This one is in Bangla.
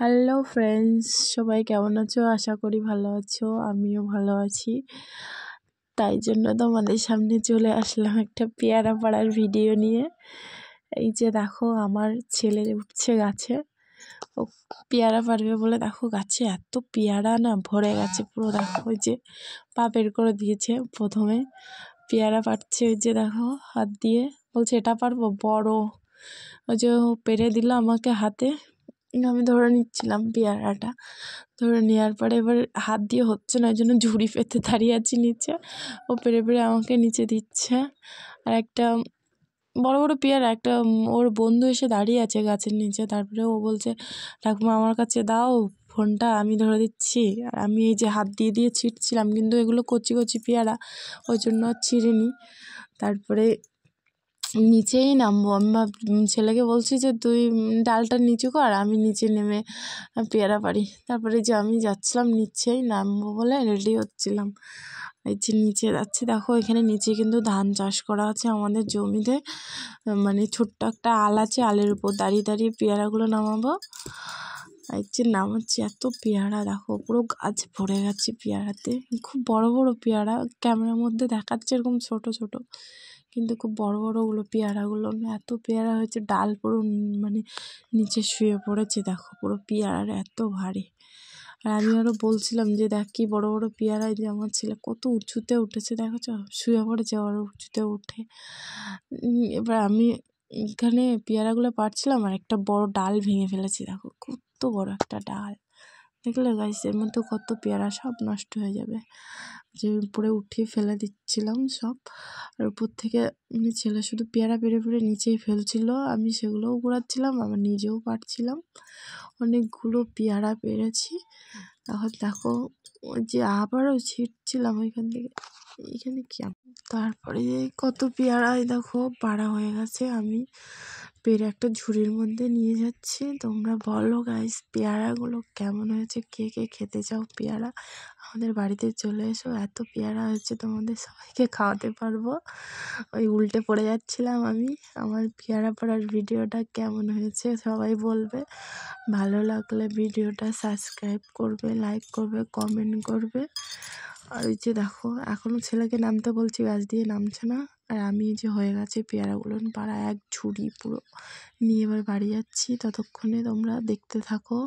হ্যালো ফ্রেন্ডস, সবাই কেমন আছো? আশা করি ভালো আছো, আমিও ভালো আছি। তাই জন্য তোমাদের সামনে চলে আসলাম একটা পেয়ারা পাড়ার ভিডিও নিয়ে। এই যে দেখো, আমার ছেলে উঠছে গাছে, ও পেয়ারা পারবে বলে দেখো গাছে এত পেয়ারা না ভরে গেছে পুরো। দেখো ওই যে পা বের করে দিয়েছে, প্রথমে পেয়ারা পাড়ছে। ওই যে দেখো হাত দিয়ে বলছে এটা পারবো বড়। ওই যে ও পেরে দিল আমাকে হাতে, আমি ধরে নিচ্ছিলাম পেয়ারাটা। ধরে নেওয়ার পরে এবার হাত দিয়ে হচ্ছে না, ওই জন্য ঝুড়ি পেতে দাঁড়িয়ে আছি নিচে। ও পেরে পেরে আমাকে নিচে দিচ্ছে। আর একটা বড় বড় পেয়ারা, একটা ওর বন্ধু এসে দাঁড়িয়ে আছে গাছের নিচে। তারপরে ও বলছে ঠাকুমা আমার কাছে দাও ফোনটা, আমি ধরে দিচ্ছি। আর আমি এই যে হাত দিয়ে দিয়ে ছিঁড়ছিলাম, কিন্তু এগুলো কচি কচি পেয়ারা, ওই জন্য আর ছিঁড়িনি। তারপরে নিচেই নামবো আমি, ছেলেকে বলছি যে তুই ডালটা নিচু কর, আমি নিচে নেমে পেয়ারা পারি। তারপরে যে আমি যাচ্ছিলাম নিচেই নামবো বলে রেডি হচ্ছিলাম। এই যে নিচে যাচ্ছি, দেখো এখানে নিচে কিন্তু ধান চাষ করা আছে আমাদের জমিতে। মানে ছোট্ট একটা আল আছে, আলের উপর দাঁড়িয়ে দাঁড়িয়ে পেয়ারাগুলো নামাবো। এই যে নামাচ্ছি, এত পেয়ারা দেখো পুরো গাছ ভরে গেছে পেয়ারাতে। খুব বড় বড় পেয়ারা, ক্যামেরার মধ্যে দেখাচ্ছে এরকম ছোট ছোট, কিন্তু খুব বড় বড়গুলো পেয়ারাগুলো। এত পেয়ারা হয়েছে, ডাল পুরো মানে নিচে শুয়ে পড়েছে। দেখো পুরো পেয়ারার এত ভারী। আর আমি আরও বলছিলাম যে দেখ কি বড় বড় পেয়ারা, যে আমার ছেলে কত উঁচুতে উঠেছে, দেখো শুয়ে পড়েছে আবার উঁচুতে উঠে। এবার আমি এখানে পেয়ারাগুলো পাড়ছিলাম, আর একটা বড় ডাল ভেঙে ফেলেছি। দেখো কত বড় একটা ডাল, দেখলে গাইস, এর মধ্যে কত পেয়ারা, সব নষ্ট হয়ে যাবে। যে উপরে উঠিয়ে ফেলে দিচ্ছিলাম সব। আর উপর থেকে ছেলে শুধু পেয়ারা পেরে পেরে নিচেই ফেলছিল, আমি সেগুলোও কুড়াচ্ছিলাম, আবার নিজেও পাড়ছিলাম। অনেকগুলো পেয়ারা পেরেছি। এখন দেখো ওই যে আবারও ছিঁড়ছিলাম ওইখান থেকে, এইখানে কি। তারপরে কত পেয়ারাই দেখো পাড়া হয়ে গেছে, আমি পেরে একটা ঝুড়ির মধ্যে নিয়ে যাচ্ছি। তোমরা বলো গাইস, পেয়ারাগুলো কেমন হয়েছে, কে কে খেতে চাও পেয়ারা, আমাদের বাড়িতে চলে এসো। এত পেয়ারা হয়েছে, তোমাদের সবাইকে খাওয়াতে পারবো। ওই উল্টে পড়ে যাচ্ছিলাম আমি। আমার পেয়ারা পাড়ার ভিডিওটা কেমন হয়েছে সবাই বলবে। ভালো লাগলে ভিডিওটা সাবস্ক্রাইব করবে, লাইক করবে, কমেন্ট করবে। আর ওই যে দেখো এখনও ছেলেকে নামতে বলছি, গাছ দিয়ে নামছে না। আর আমি যে হয়ে গেছে পেয়ারাগুলো পাড়া এক ঝুড়ি পুরো নিয়ে এবার বাড়ি যাচ্ছি। ততক্ষণে তোমরা দেখতে থাকো।